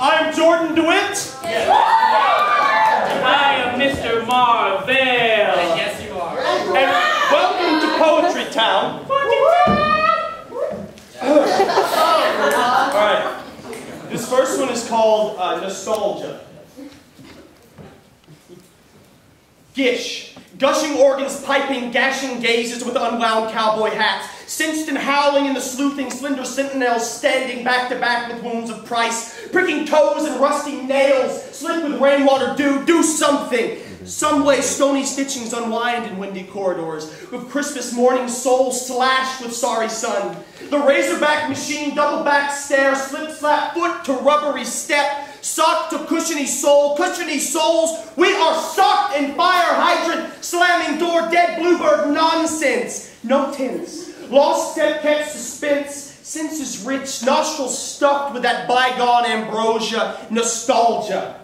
I'm Jordan DeWitt. Yes. I am Mr. Marvell. Yes, you are. And welcome to Poetry Town. Alright. This first one is called Nostalgia. Gish. Gushing organs piping, gashing gazes with unwound cowboy hats. Cinched and howling in the sleuthing, slender sentinels standing back to back with wounds of price. Pricking toes and rusty nails, slick with rainwater dew. Do something! Some way stony stitchings unwind in windy corridors, with Christmas morning souls slashed with sorry sun. The razorback machine, double back stare, slip slap foot to rubbery step. Sock to cushiony soul, cushiony souls, we are socked in fire hydrant, slamming door, dead bluebird nonsense. No tints, lost step catch suspense, senses rich, nostrils stuffed with that bygone ambrosia, nostalgia.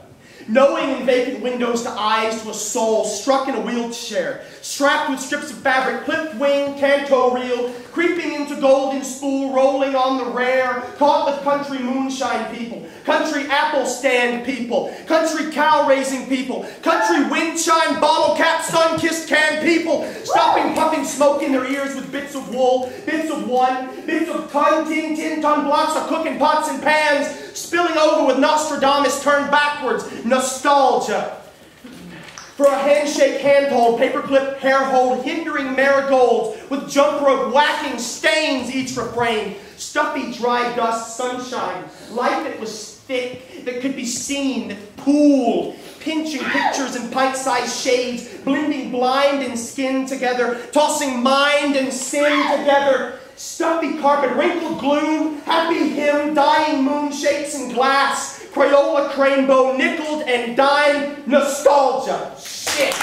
Knowing in vacant windows to eyes to a soul struck in a wheelchair, strapped with strips of fabric, clipped wing, canto reel, creeping into golden spool, rolling on the rare, caught with country moonshine people, country apple stand people, country cow raising people, country wind chime, bottle cap, sun-kissed can people, stopping, puffing smoke in their ears with bits of wool, bits of one, bits of ton, 10-ton blocks of cooking pots and pans, spilling over with Nostradamus turned backwards, nostalgia. For a handshake handhold, paperclip hairhold, hindering marigolds, with jump rope whacking stains each refrain, stuffy dry dust sunshine, light that was thick, that could be seen, that pooled, pinching pictures in pint-sized shades, blending blind and skin together, tossing mind and sin together, stuffy carpet, wrinkled gloom, happy hymn, dying moon shapes in glass, Crayola cranebow, nickeled and dimed, nostalgia. Shit.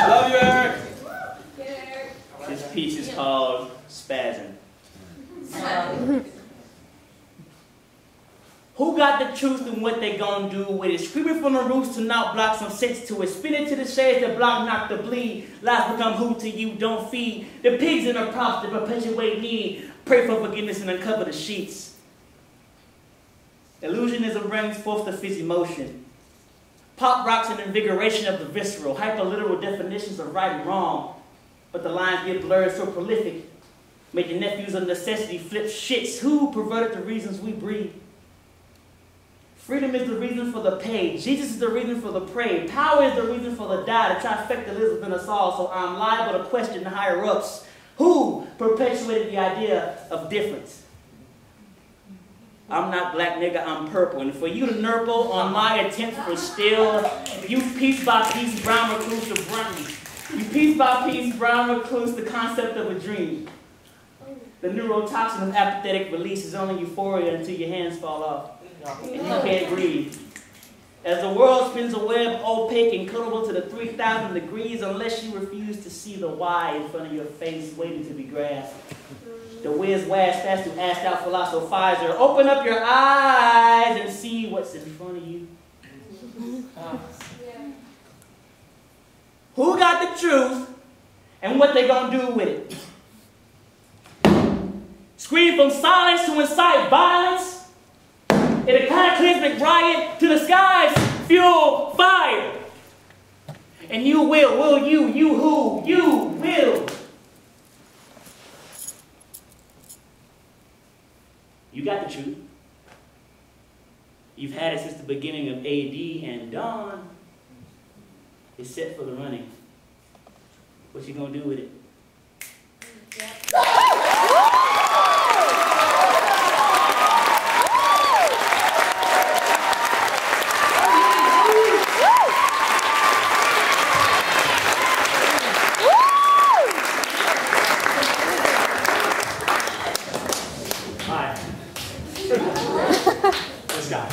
Love you, Eric. This piece is called Spasm. Who got the truth and what they gonna do with it? Screaming from the roofs to knock block some sense to it. Spin it to the shades that block knock the bleed. Lies become who to you don't feed. The pigs and the props that perpetuate need. Pray for forgiveness and uncover the sheets. Illusionism brings forth the fizzy motion. Pop rocks an invigoration of the visceral. Hyperliteral definitions of right and wrong. But the lines get blurred so prolific. Made the nephews of necessity flip shits. Who perverted the reasons we breathe? Freedom is the reason for the pay. Jesus is the reason for the pray. Power is the reason for the die. The trifecta lives within us all, so I'm liable to question the higher-ups. Who perpetuated the idea of difference? I'm not black, nigga, I'm purple. And for you to nurple on my attempts for still, you piece by piece brown recluse the brownie. You piece by piece brown recluse the concept of a dream. The neurotoxin of apathetic release is only euphoria until your hands fall off. And you can't breathe. As the world spins a web opaque and cuttable to the 3,000 degrees, unless you refuse to see the why in front of your face waiting to be grasped. The whiz wash fast to ask out philosophizer. Open up your eyes and see what's in front of you. Who got the truth and what they gonna do with it? Scream from silence to incite violence. In a cataclysmic riot to the skies, fuel fire. And you will you who, you will. You got the truth. You've had it since the beginning of AD, and dawn is set for the running. What you gonna do with it? This guy.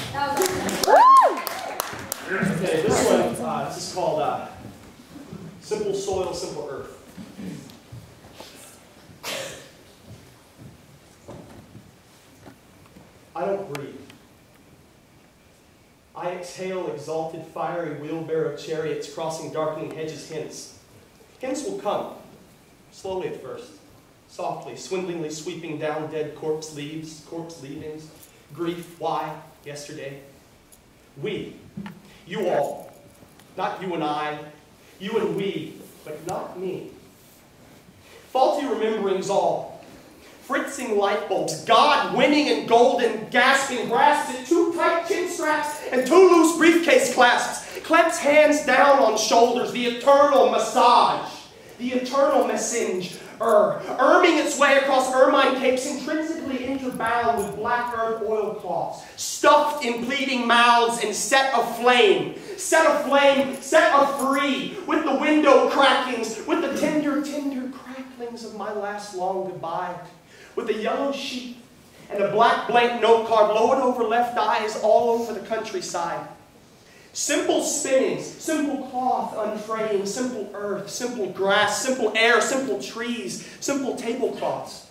Okay, this one, this is called Simple Soil, Simple Earth. I don't breathe. I exhale exalted, fiery wheelbarrow chariots crossing darkening hedges hence. Hence will come, slowly at first, softly, swindlingly sweeping down dead corpse leaves, corpse leavings. Grief, why, yesterday? We, you all, not you and I, you and we, but not me. Faulty rememberings all, fritzing light bulbs, God winning and golden, gasping, grasps at two tight chin straps and two loose briefcase clasps, clamps hands down on shoulders, the eternal massage, the eternal message, erming its way across ermine capes, intrinsically interbound with black earth oilcloths, stuffed in pleading mouths and set aflame, set afree, with the window crackings, with the tender cracklings of my last long goodbye, with a yellow sheet and a black blank note card lowered over left eyes all over the countryside. Simple spinnings, simple cloth unfraying, simple earth, simple grass, simple air, simple trees, simple tablecloths.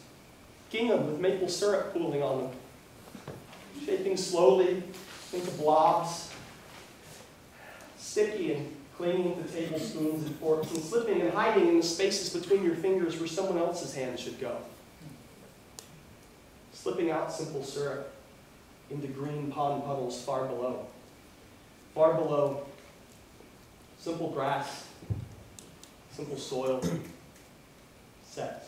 Gingham with maple syrup pooling on them. Shaping slowly into blobs. Sticky and clinging to tablespoons and forks and slipping and hiding in the spaces between your fingers where someone else's hand should go. Slipping out simple syrup into green pond puddles far below. Far below, simple grass, simple soil, set.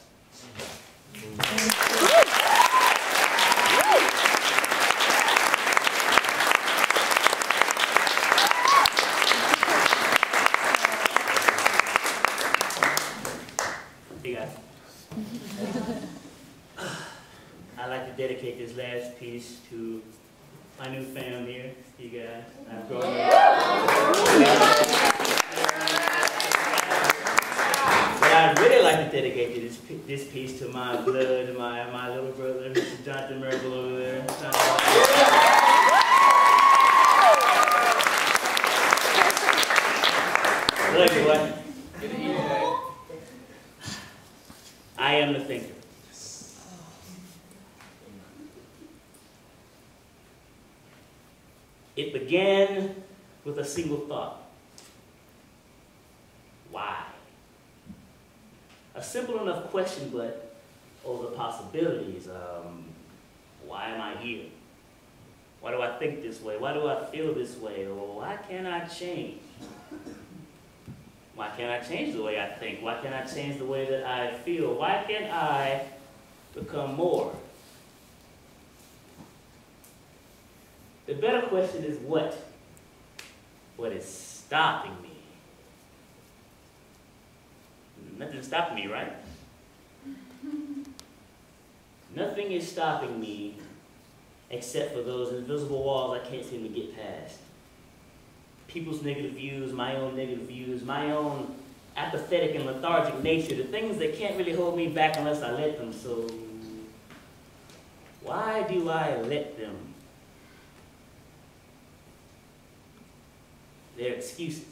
Hey guys. I'd like to dedicate this last piece to my new fam here, you guys. I've grown up. But I'd really like to dedicate this piece to my blood, my little brother, Mr. Jonathan Marable over there. Look at what? I am the thinker. It began with a single thought. Why? A simple enough question, but the possibilities. Why am I here? Why do I think this way? Why do I feel this way? Or why can't I change? Why can't I change the way I think? Why can't I change the way that I feel? Why can't I become more? The better question is what? What is stopping me? Nothing's stopping me, right? Nothing is stopping me except for those invisible walls I can't seem to get past. People's negative views, my own negative views, my own apathetic and lethargic nature, the things that can't really hold me back unless I let them. So why do I let them? They're excuses.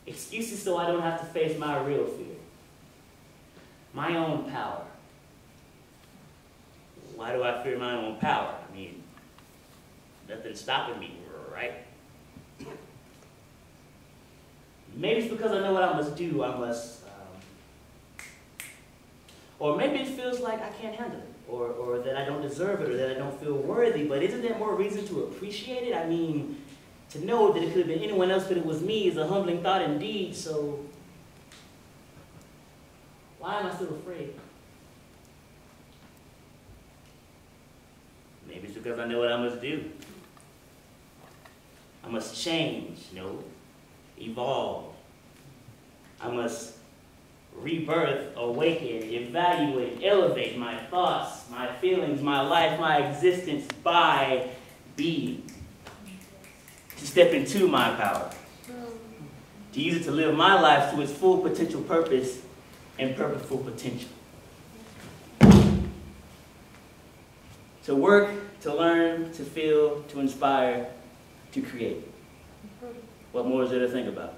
Excuses so I don't have to face my real fear. My own power. Why do I fear my own power? I mean, nothing's stopping me, right? Maybe it's because I know what I must do. Or maybe it feels like I can't handle it. Or that I don't deserve it, or that I don't feel worthy. But isn't there more reason to appreciate it? I mean, to know that it could have been anyone else but it was me is a humbling thought indeed, so why am I still afraid? Maybe it's because I know what I must do. I must change, evolve. I must rebirth, awaken, evaluate, elevate my thoughts, my feelings, my life, my existence by being. To step into my power. To use it to live my life to its full potential purpose and purposeful potential. To work, to learn, to feel, to inspire, to create. What more is there to think about?